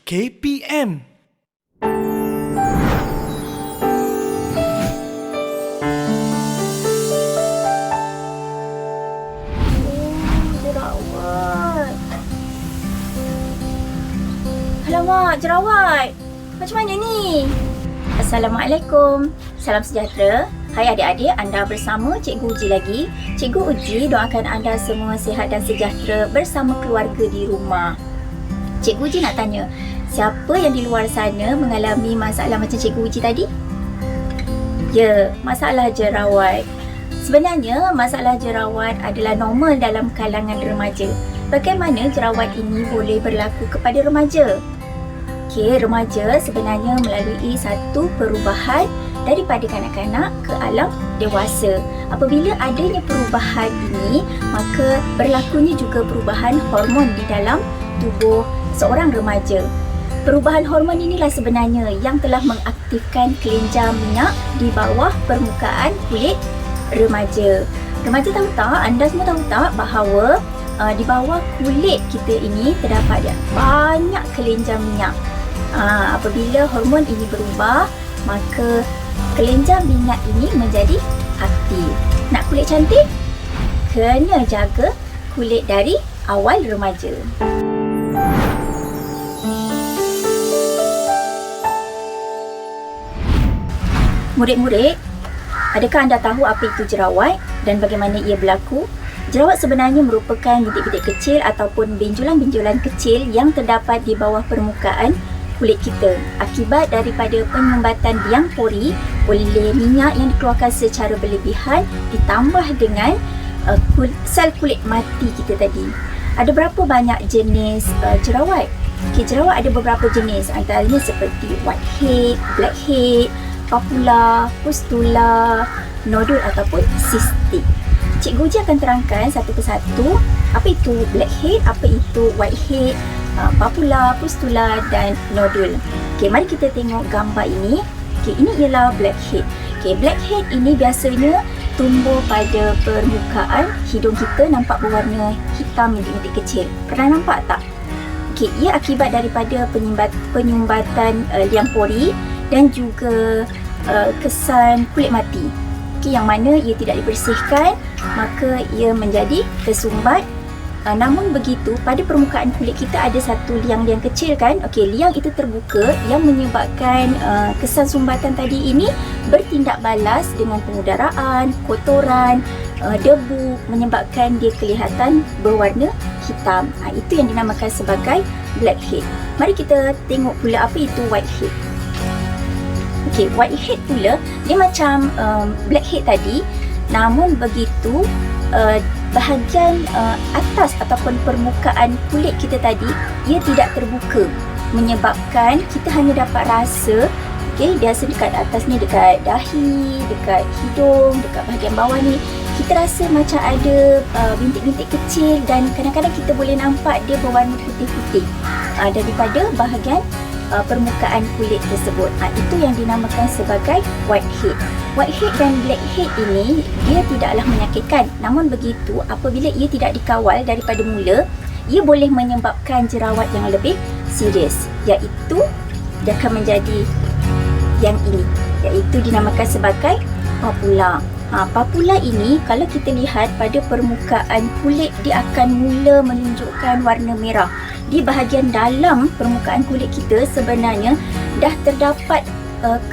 KPM. Jerawat. Alamak, jerawat. Macam mana ni? Assalamualaikum. Salam sejahtera. Hai adik-adik, anda bersama Cikgu Uji lagi. Cikgu Uji doakan anda semua sihat dan sejahtera bersama keluarga di rumah. Cikgu Uji nak tanya, siapa yang di luar sana mengalami masalah macam Cikgu Uji tadi? Ya, masalah jerawat. Sebenarnya, masalah jerawat adalah normal dalam kalangan remaja. Bagaimana jerawat ini boleh berlaku kepada remaja? Okey, remaja sebenarnya melalui satu perubahan daripada kanak-kanak ke alam dewasa. Apabila adanya perubahan ini, maka berlakunya juga perubahan hormon di dalam tubuh seorang remaja. Perubahan hormon inilah sebenarnya yang telah mengaktifkan kelenjar minyak di bawah permukaan kulit remaja. Remaja tahu tak, anda semua tahu tak bahawa di bawah kulit kita ini terdapat banyak kelenjar minyak. Apabila hormon ini berubah, maka kelenjar minyak ini menjadi aktif. Nak kulit cantik? Kena jaga kulit dari awal remaja. Murid-murid, adakah anda tahu apa itu jerawat dan bagaimana ia berlaku? Jerawat sebenarnya merupakan bintik-bintik kecil ataupun benjolan-benjolan kecil yang terdapat di bawah permukaan kulit kita akibat daripada penyumbatan biang pori oleh minyak yang dikeluarkan secara berlebihan ditambah dengan sel kulit mati kita tadi. Ada berapa banyak jenis jerawat? Okay, jerawat ada beberapa jenis, antaranya seperti whitehead, blackhead, papula, pustula, nodul ataupun sistik. Cikgu Uji akan terangkan satu persatu apa itu blackhead, apa itu whitehead, papula, pustula dan nodul. Okey, mari kita tengok gambar ini. Okey, ini ialah blackhead. Okey, blackhead ini biasanya tumbuh pada permukaan hidung kita, nampak berwarna hitam bintik-bintik kecil. Pernah nampak tak? Okey, ia akibat daripada penyumbatan liang pori dan juga kesan kulit mati. Okey, yang mana ia tidak dibersihkan, maka ia menjadi tersumbat. Namun begitu, pada permukaan kulit kita ada satu liang-liang kecil kan. Okey, liang itu terbuka yang menyebabkan kesan sumbatan tadi ini bertindak balas dengan pengudaraan, kotoran, debu, menyebabkan dia kelihatan berwarna hitam. Itu yang dinamakan sebagai blackhead. Mari kita tengok pula apa itu whitehead. Okey, whitehead pula dia macam blackhead tadi, namun begitu bahagian atas ataupun permukaan kulit kita tadi ia tidak terbuka, menyebabkan kita hanya dapat rasa, okey, dia rasa dekat atas ni, dekat dahi, dekat hidung, dekat bahagian bawah ni, kita rasa macam ada bintik-bintik kecil dan kadang-kadang kita boleh nampak dia berwarna putih-putih daripada bahagian permukaan kulit tersebut. Itu yang dinamakan sebagai whitehead. Whitehead dan blackhead ini dia tidaklah menyakitkan, namun begitu apabila ia tidak dikawal daripada mula, ia boleh menyebabkan jerawat yang lebih serius, iaitu dia akan menjadi yang ini, iaitu dinamakan sebagai papula. Papula ini kalau kita lihat pada permukaan kulit, dia akan mula menunjukkan warna merah. Di bahagian dalam permukaan kulit kita sebenarnya dah terdapat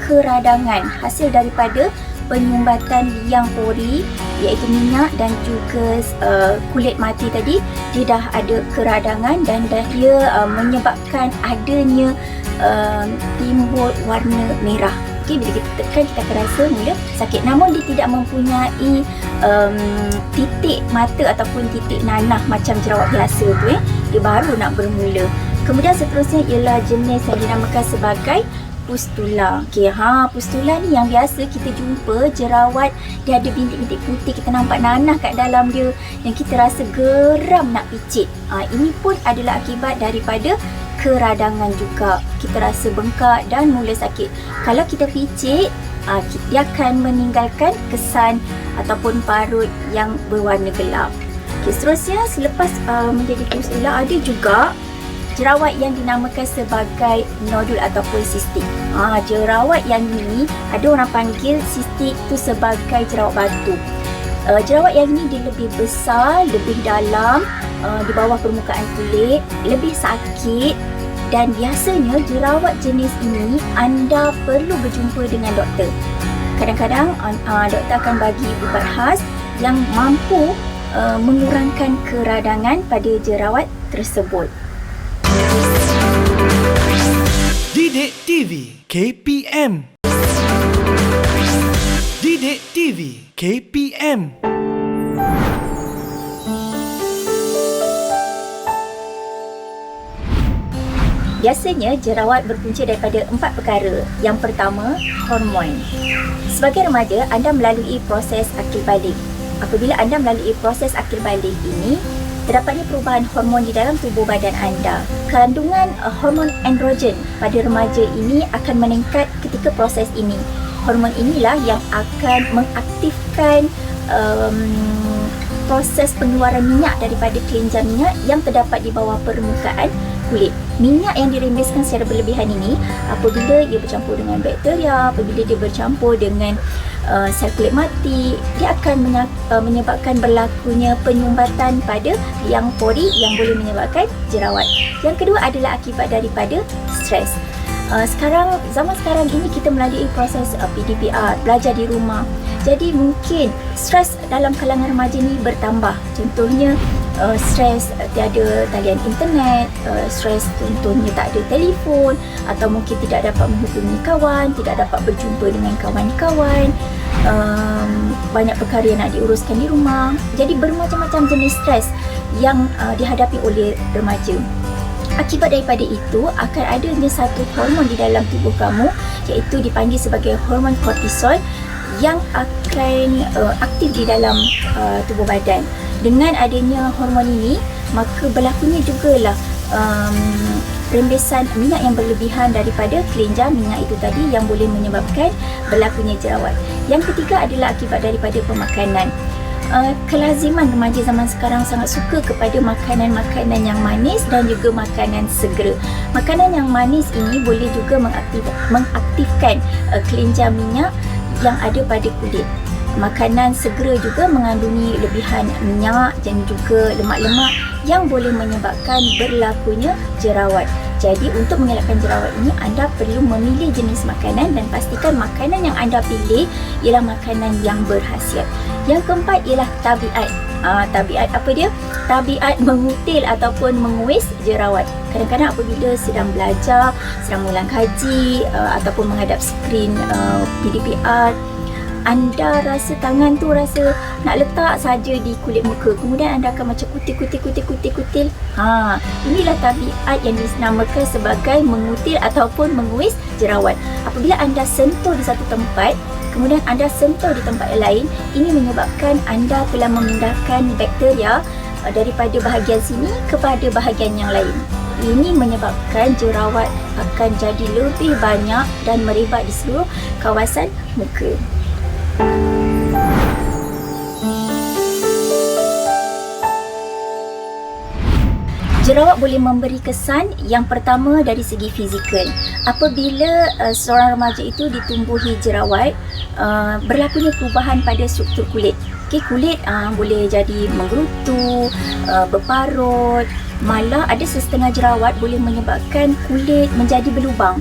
keradangan hasil daripada penyumbatan liang pori, iaitu minyak dan juga kulit mati tadi. Dia dah ada keradangan dan dia menyebabkan adanya timbul warna merah. Okay, bila kita tekan, kita akan rasa mula sakit. Namun dia tidak mempunyai titik mata ataupun titik nanah macam jerawat biasa tu. Dia baru nak bermula. Kemudian seterusnya ialah jenis yang dinamakan sebagai pustula. Okey, pustula ni yang biasa kita jumpa jerawat, dia ada bintik-bintik putih, kita nampak nanah kat dalam dia yang kita rasa geram nak picit. Ini pun adalah akibat daripada keradangan juga. Kita rasa bengkak dan mula sakit. Kalau kita picit, dia akan meninggalkan kesan ataupun parut yang berwarna gelap. Okay, seterusnya selepas menjadi pustula, ada juga jerawat yang dinamakan sebagai nodul ataupun sistik. Jerawat yang ini ada orang panggil sistik tu sebagai jerawat batu. Jerawat yang ini dia lebih besar, lebih dalam, di bawah permukaan kulit, lebih sakit, dan biasanya jerawat jenis ini anda perlu berjumpa dengan doktor. Kadang-kadang doktor akan bagi ubat khas yang mampu mengurangkan keradangan pada jerawat tersebut. Didik TV KPM. Didik TV KPM. Biasanya jerawat berpunca daripada 4 perkara. Yang pertama, hormon. Sebagai remaja, anda melalui proses akil balik. Apabila anda melalui proses akil balik ini, terdapatnya perubahan hormon di dalam tubuh badan anda. Kandungan hormon androgen pada remaja ini akan meningkat ketika proses ini. Hormon inilah yang akan mengaktifkan proses pengeluaran minyak daripada kelenjar minyak yang terdapat di bawah permukaan kulit. Minyak yang dirembeskan secara berlebihan ini, apabila ia bercampur dengan bakteria, apabila dia bercampur dengan sel kulit mati, dia akan menyebabkan berlakunya penyumbatan pada liang pori yang boleh menyebabkan jerawat. Yang kedua adalah akibat daripada stres. Zaman sekarang ini kita melalui proses PDPR, belajar di rumah. Jadi mungkin stres dalam kalangan remaja ni bertambah. Contohnya stres tiada talian internet, stres contohnya tak ada telefon, atau mungkin tidak dapat menghubungi kawan, tidak dapat berjumpa dengan kawan-kawan, banyak perkara yang nak diuruskan di rumah. Jadi bermacam-macam jenis stres yang dihadapi oleh remaja. Akibat daripada itu akan adanya satu hormon di dalam tubuh kamu, iaitu dipanggil sebagai hormon kortisol, yang akan aktif di dalam tubuh badan. Dengan adanya hormon ini, maka berlakunya jugalah rembesan minyak yang berlebihan daripada kelenjar minyak itu tadi yang boleh menyebabkan berlakunya jerawat. Yang ketiga adalah akibat daripada pemakanan. Kelaziman remaja zaman sekarang sangat suka kepada makanan-makanan yang manis dan juga makanan segera. Makanan yang manis ini boleh juga mengaktifkan kelenjar minyak yang ada pada kulit. Makanan segera juga mengandungi lebihan minyak dan juga lemak-lemak yang boleh menyebabkan berlakunya jerawat. Jadi untuk mengelakkan jerawat ini, anda perlu memilih jenis makanan dan pastikan makanan yang anda pilih ialah makanan yang berkhasiat. Yang keempat ialah tabiat. Tabiat apa dia? Tabiat mengutil ataupun menguis jerawat. Kadang-kadang apabila sedang belajar, sedang mengulang kaji ataupun menghadap skrin PDPR, anda rasa tangan tu rasa nak letak saja di kulit muka, kemudian anda akan macam kutil. Inilah tabiat yang dinamakan sebagai mengutil ataupun menguis jerawat. Apabila anda sentuh di satu tempat, kemudian anda sentuh di tempat yang lain, ini menyebabkan anda telah memindahkan bakteria daripada bahagian sini kepada bahagian yang lain. Ini menyebabkan jerawat akan jadi lebih banyak dan merebak di seluruh kawasan muka. Jerawat boleh memberi kesan yang pertama dari segi fizikal. Apabila seorang remaja itu ditumbuhi jerawat, berlakunya perubahan pada struktur kulit. Kulit boleh jadi menggerutu, berparut, malah ada setengah jerawat boleh menyebabkan kulit menjadi berlubang.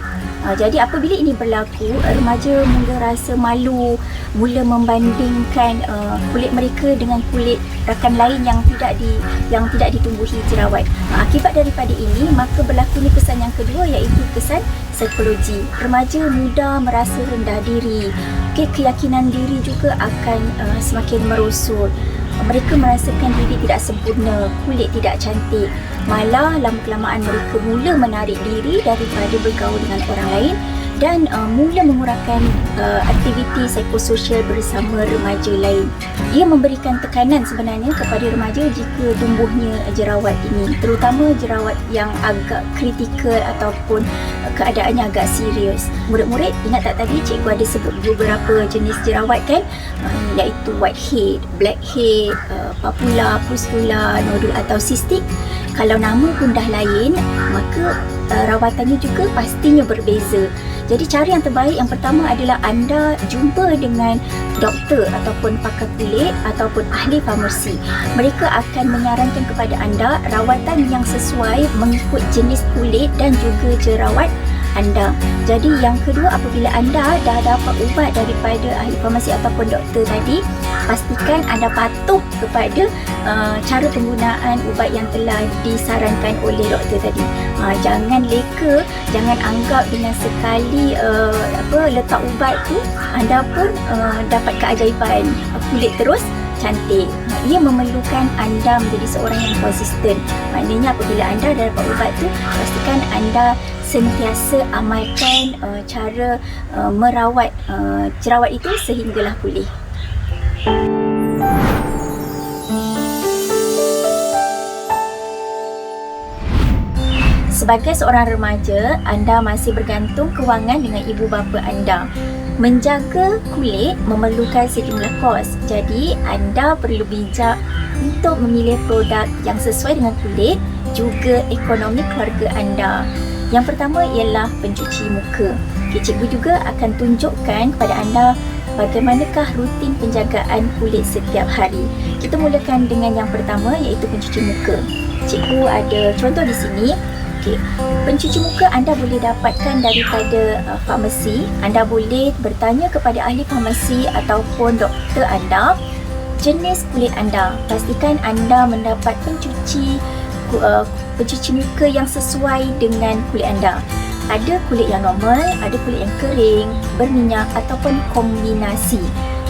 Jadi apabila ini berlaku, remaja mula rasa malu, mula membandingkan kulit mereka dengan kulit rakan lain yang tidak ditumbuhi jerawat. Akibat daripada ini, maka berlakunya kesan yang kedua, iaitu kesan psikologi. Remaja mudah merasa rendah diri. Keyakinan diri juga akan semakin merosot. Mereka merasakan diri tidak sempurna, kulit tidak cantik. Malah lama-kelamaan mereka mula menarik diri daripada bergaul dengan orang lain dan mula mengurangkan aktiviti psikososial bersama remaja lain. Ia memberikan tekanan sebenarnya kepada remaja jika tumbuhnya jerawat ini, terutama jerawat yang agak kritikal ataupun keadaannya agak serius. Murid-murid ingat tak tadi cikgu ada sebut beberapa jenis jerawat kan, iaitu whitehead, blackhead, papula, pustula, nodul atau sistik. Kalau nama pun dah lain, maka rawatannya juga pastinya berbeza. Jadi cara yang terbaik yang pertama adalah anda jumpa dengan doktor ataupun pakar kulit ataupun ahli farmasi. Mereka akan menyarankan kepada anda rawatan yang sesuai mengikut jenis kulit dan juga jerawat anda. Jadi yang kedua, apabila anda dah dapat ubat daripada ahli farmasi ataupun doktor tadi, pastikan anda patuh kepada cara penggunaan ubat yang telah disarankan oleh doktor tadi. Jangan leka, jangan anggap dengan sekali letak ubat tu anda pun dapat keajaiban kulit terus cantik. Ia memerlukan anda menjadi seorang yang konsisten. Maknanya apabila anda dah dapat ubat tu, pastikan anda sentiasa amalkan cara merawat jerawat itu sehinggalah pulih. Sebagai seorang remaja, anda masih bergantung kewangan dengan ibu bapa anda. Menjaga kulit memerlukan sejumlah kos. Jadi, anda perlu bijak untuk memilih produk yang sesuai dengan kulit juga ekonomi keluarga anda. Yang pertama ialah pencuci muka. Cikgu juga akan tunjukkan kepada anda bagaimanakah rutin penjagaan kulit setiap hari. Kita mulakan dengan yang pertama, iaitu pencuci muka. Cikgu ada contoh di sini. Pencuci muka anda boleh dapatkan daripada farmasi. Anda boleh bertanya kepada ahli farmasi ataupun doktor anda jenis kulit anda. Pastikan anda mendapat pencuci muka yang sesuai dengan kulit anda. Ada kulit yang normal, ada kulit yang kering, berminyak ataupun kombinasi.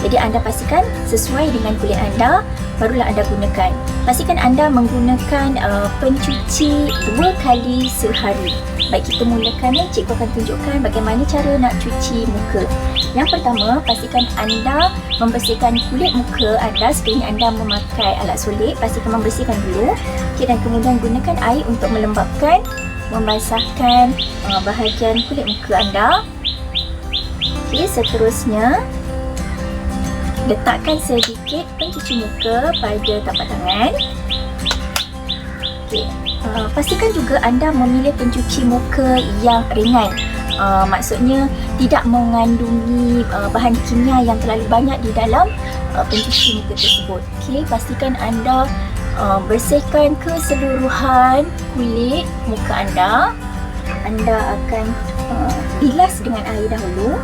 Jadi anda pastikan sesuai dengan kulit anda, barulah anda gunakan. Pastikan anda menggunakan pencuci 2 kali sehari. Baik, kita mulakan. Cikgu akan tunjukkan bagaimana cara nak cuci muka. Yang pertama, pastikan anda membersihkan kulit muka anda. Sekiranya anda memakai alat sulit, pastikan membersihkan dulu. Dan kemudian gunakan air untuk melembapkan, membasahkan bahagian kulit muka anda. Seterusnya, letakkan sedikit pencuci muka pada tapak tangan. Pastikan juga anda memilih pencuci muka yang ringan. Maksudnya tidak mengandungi bahan kimia yang terlalu banyak di dalam pencuci muka tersebut. Pastikan anda bersihkan keseluruhan kulit muka anda. Anda akan bilas dengan air dahulu.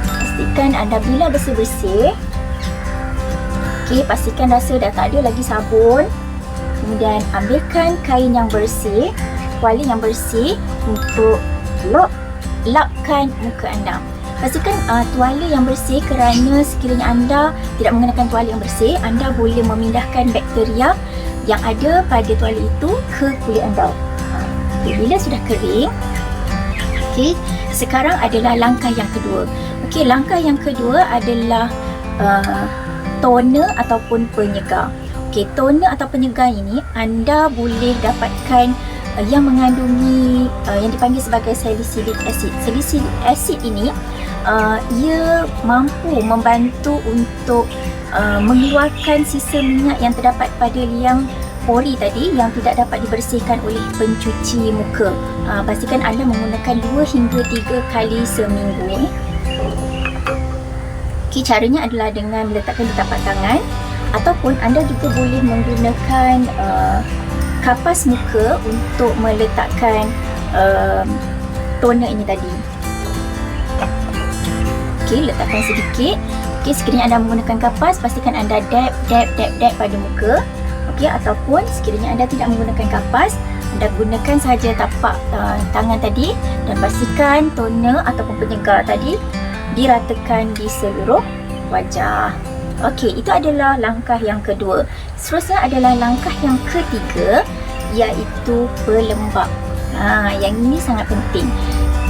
Pastikan anda bilas bersih-bersih. Pastikan rasa dah tak ada lagi sabun. Kemudian ambilkan kain yang bersih, kuali yang bersih untuk lapkan muka anda. Pastikan tuala yang bersih, kerana sekiranya anda tidak menggunakan tuala yang bersih, anda boleh memindahkan bakteria yang ada pada tuala itu ke kulit anda. Bila sudah kering, sekarang adalah langkah yang kedua. Langkah yang kedua adalah toner ataupun penyegar. Toner atau penyegar ini anda boleh dapatkan yang mengandungi yang dipanggil sebagai salicylic acid. Salicylic acid ini ia mampu membantu untuk mengeluarkan sisa minyak yang terdapat pada liang pori tadi yang tidak dapat dibersihkan oleh pencuci muka. Pastikan anda menggunakan 2 hingga 3 kali seminggu. Caranya adalah dengan meletakkan di tapak tangan, ataupun anda juga boleh menggunakan kapas muka untuk meletakkan toner ini tadi. Letakkan sedikit. Sekiranya anda menggunakan kapas, pastikan anda dab pada muka. Ataupun sekiranya anda tidak menggunakan kapas, anda gunakan sahaja tapak tangan tadi dan pastikan toner ataupun penyegar tadi diratakan di seluruh wajah. Itu adalah langkah yang kedua. Seterusnya adalah langkah yang ketiga, iaitu pelembap. Yang ini sangat penting.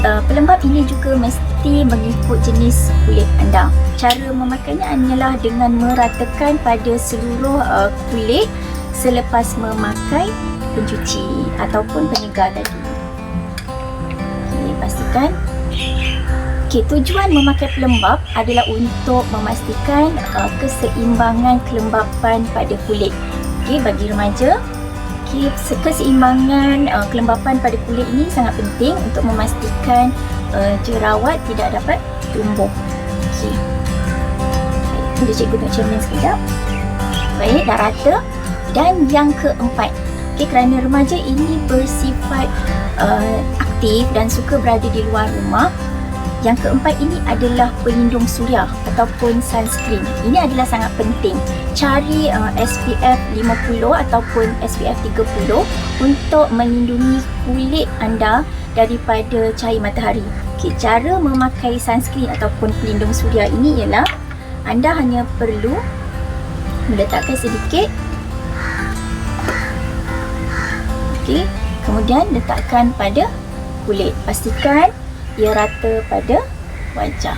pelembap ini juga mesti mengikut jenis kulit anda. Cara memakainya hanyalah dengan meratakan pada seluruh kulit selepas memakai pencuci ataupun penyegar tadi. Okay, pastikan. Okay, tujuan memakai pelembap adalah untuk memastikan keseimbangan kelembapan pada kulit. Okay, bagi remaja, okay, keseimbangan kelembapan pada kulit ini sangat penting untuk memastikan jerawat tidak dapat tumbuh. Okay. Boleh cikgu nak cermin sekejap. Baik, dah rata. Dan yang keempat, okay, kerana remaja ini bersifat aktif dan suka berada di luar rumah, yang keempat ini adalah pelindung suria ataupun sunscreen. Ini adalah sangat penting. Cari SPF 50 ataupun SPF 30 untuk melindungi kulit anda daripada cahaya matahari. Okay, cara memakai sunscreen ataupun pelindung suria ini ialah anda hanya perlu meletakkan sedikit. Okay, kemudian letakkan pada kulit. Pastikan ia rata pada wajah.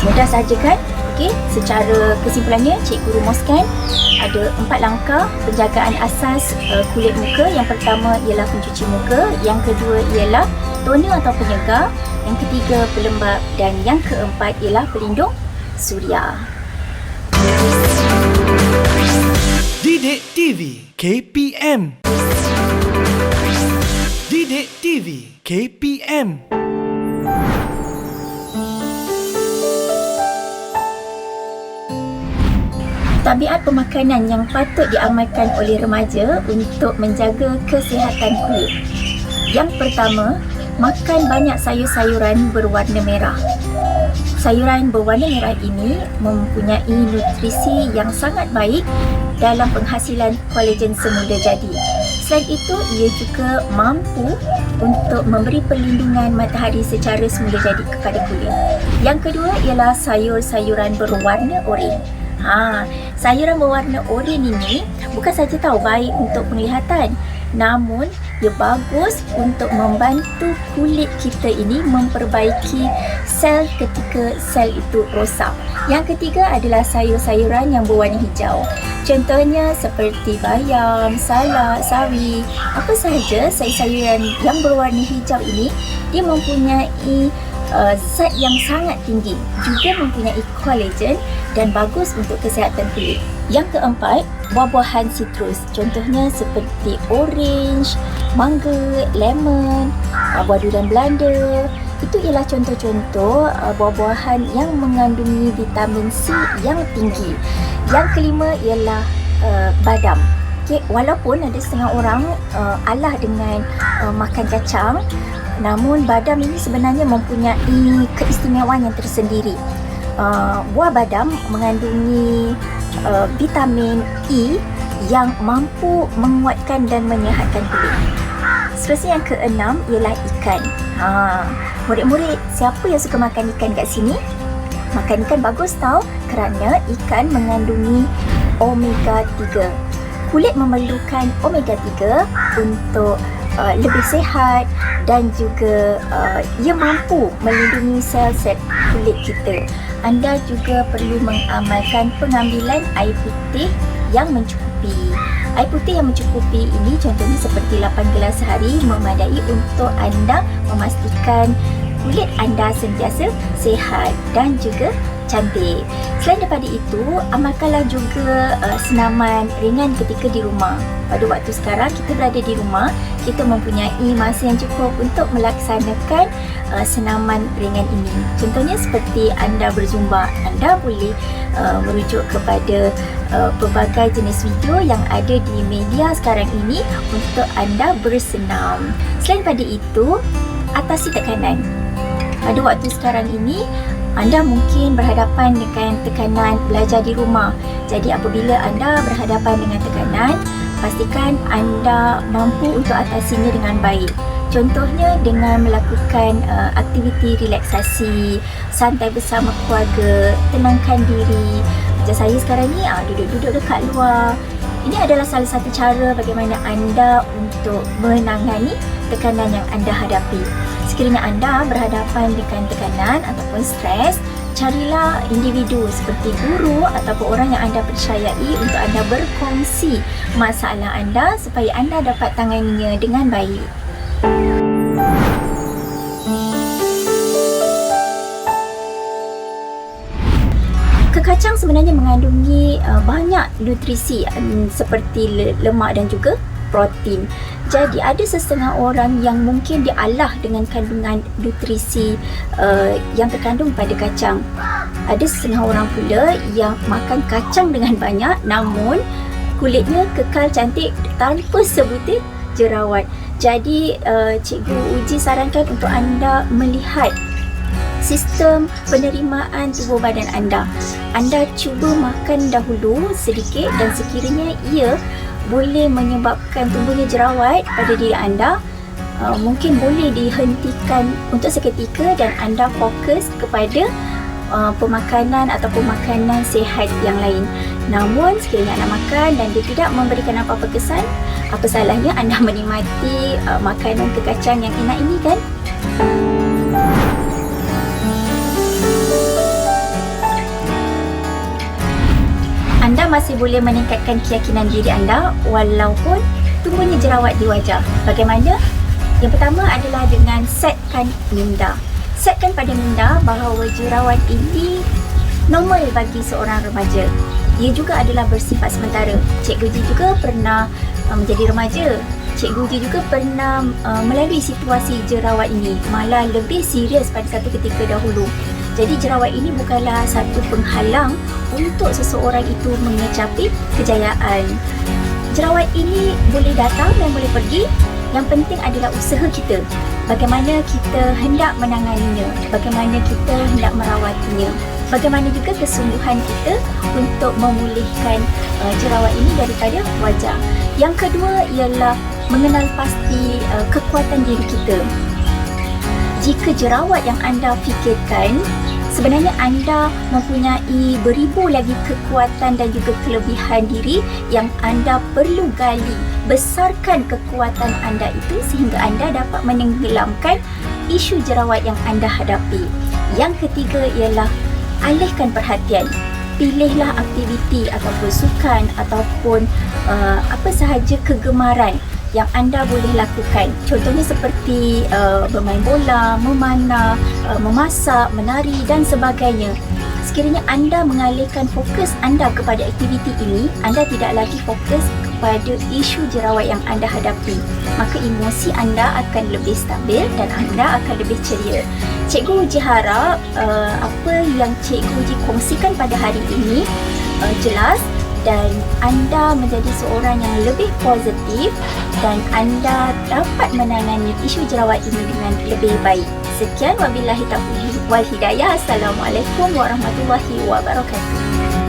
Mudah saja kan? Okey, secara kesimpulannya cikgu rumuskan ada 4 langkah penjagaan asas kulit muka. Yang pertama ialah pencuci muka, yang kedua ialah toner atau penyegar, yang ketiga pelembap dan yang keempat ialah pelindung suria. Didik TV KPM. Didik TV KPM. Tabiat pemakanan yang patut diamalkan oleh remaja untuk menjaga kesihatan kulit. Yang pertama, makan banyak sayur-sayuran berwarna merah. Sayuran berwarna merah ini mempunyai nutrisi yang sangat baik dalam penghasilan kolagen semula jadi. Selain itu, ia juga mampu untuk memberi perlindungan matahari secara semula jadi kepada kulit. Yang kedua ialah sayur-sayuran berwarna oranye. Sayuran berwarna oranye ini bukan saja tahu baik untuk penglihatan, namun ia bagus untuk membantu kulit kita ini memperbaiki sel ketika sel itu rosak. Yang ketiga adalah sayur-sayuran yang berwarna hijau. Contohnya seperti bayam, salak, sawi. Apa sahaja sayur-sayuran yang berwarna hijau ini, dia mempunyai zat yang sangat tinggi, juga mempunyai kolagen dan bagus untuk kesihatan kulit. Yang keempat, buah-buahan sitrus. Contohnya seperti orange, mangga, lemon, buah durian Belanda. Itu ialah contoh-contoh buah-buahan yang mengandungi vitamin C yang tinggi. Yang kelima ialah badam. Okay, walaupun ada setengah orang alah dengan makan kacang, namun badam ini sebenarnya mempunyai keistimewaan yang tersendiri. Buah badam mengandungi vitamin E yang mampu menguatkan dan menyihatkan kulit. Seterusnya yang keenam ialah ikan. Murid-murid, siapa yang suka makan ikan kat sini? Makan ikan bagus tau, kerana ikan mengandungi omega 3. Kulit memerlukan omega 3 untuk lebih sihat dan juga ia mampu melindungi sel-sel kulit kita. Anda juga perlu mengamalkan pengambilan air putih yang mencukupi. Air putih yang mencukupi ini contohnya seperti 8 gelas sehari memadai untuk anda memastikan kulit anda sentiasa sihat dan juga cantik. Selain daripada itu, amalkanlah juga senaman ringan ketika di rumah. Pada waktu sekarang kita berada di rumah, kita mempunyai masa yang cukup untuk melaksanakan senaman ringan ini. Contohnya seperti anda berzumba, anda boleh merujuk kepada pelbagai jenis video yang ada di media sekarang ini untuk anda bersenam. Selain daripada itu, atasi tekanan. Pada waktu sekarang ini, anda mungkin berhadapan dengan tekanan belajar di rumah. Jadi apabila anda berhadapan dengan tekanan, pastikan anda mampu untuk atasinya dengan baik. Contohnya dengan melakukan aktiviti relaksasi, santai bersama keluarga, tenangkan diri. Macam saya sekarang ni duduk-duduk dekat luar, Ini adalah salah satu cara bagaimana anda untuk menangani tekanan yang anda hadapi. Sekiranya anda berhadapan dengan tekanan ataupun stres, carilah individu seperti guru ataupun orang yang anda percayai untuk anda berkongsi masalah anda supaya anda dapat tanganinya dengan baik. Kekacang sebenarnya mengandungi banyak nutrisi seperti lemak dan juga protein. Jadi ada sesetengah orang yang mungkin dialah dengan kandungan nutrisi yang terkandung pada kacang. Ada setengah orang pula yang makan kacang dengan banyak namun kulitnya kekal cantik tanpa sebutir jerawat. Jadi Cikgu Uji sarankan untuk anda melihat sistem penerimaan tubuh badan anda. Anda cuba makan dahulu sedikit dan sekiranya ia boleh menyebabkan tumbuhnya jerawat pada diri anda, mungkin boleh dihentikan untuk seketika dan anda fokus kepada pemakanan ataupun makanan sihat yang lain. Namun sekiranya anda makan dan dia tidak memberikan apa-apa kesan, apa salahnya anda menikmati makanan kekacang yang enak ini kan? Anda masih boleh meningkatkan keyakinan diri anda walaupun tumbuhnya jerawat di wajah. Bagaimana? Yang pertama adalah dengan setkan minda. Setkan pada minda bahawa jerawat ini normal bagi seorang remaja. Ia juga adalah bersifat sementara. Cikgu Uji juga pernah menjadi remaja. Cikgu Uji juga pernah melalui situasi jerawat ini, malah lebih serius pada satu ketika dahulu. Jadi jerawat ini bukanlah satu penghalang untuk seseorang itu mengecapi kejayaan. Jerawat ini boleh datang dan boleh pergi. Yang penting adalah usaha kita. Bagaimana kita hendak menanganinya, bagaimana kita hendak merawatnya, bagaimana juga kesungguhan kita untuk memulihkan jerawat ini daripada wajah. Yang kedua ialah mengenal pasti kekuatan diri kita. Jika jerawat yang anda fikirkan, sebenarnya anda mempunyai beribu lagi kekuatan dan juga kelebihan diri yang anda perlu gali. Besarkan kekuatan anda itu sehingga anda dapat menenggelamkan isu jerawat yang anda hadapi. Yang ketiga ialah alihkan perhatian. Pilihlah aktiviti ataupun sukan ataupun apa sahaja kegemaran yang anda boleh lakukan. Contohnya seperti bermain bola, memanah, memasak, menari dan sebagainya. Sekiranya anda mengalihkan fokus anda kepada aktiviti ini, anda tidak lagi fokus kepada isu jerawat yang anda hadapi. Maka emosi anda akan lebih stabil dan anda akan lebih ceria. Cikgu Uji harap apa yang Cikgu Uji kongsikan pada hari ini jelas dan anda menjadi seorang yang lebih positif dan anda dapat menangani isu jerawat ini dengan lebih baik. Sekian, wabillahi taufiq wal hidayah. Assalamualaikum warahmatullahi wabarakatuh.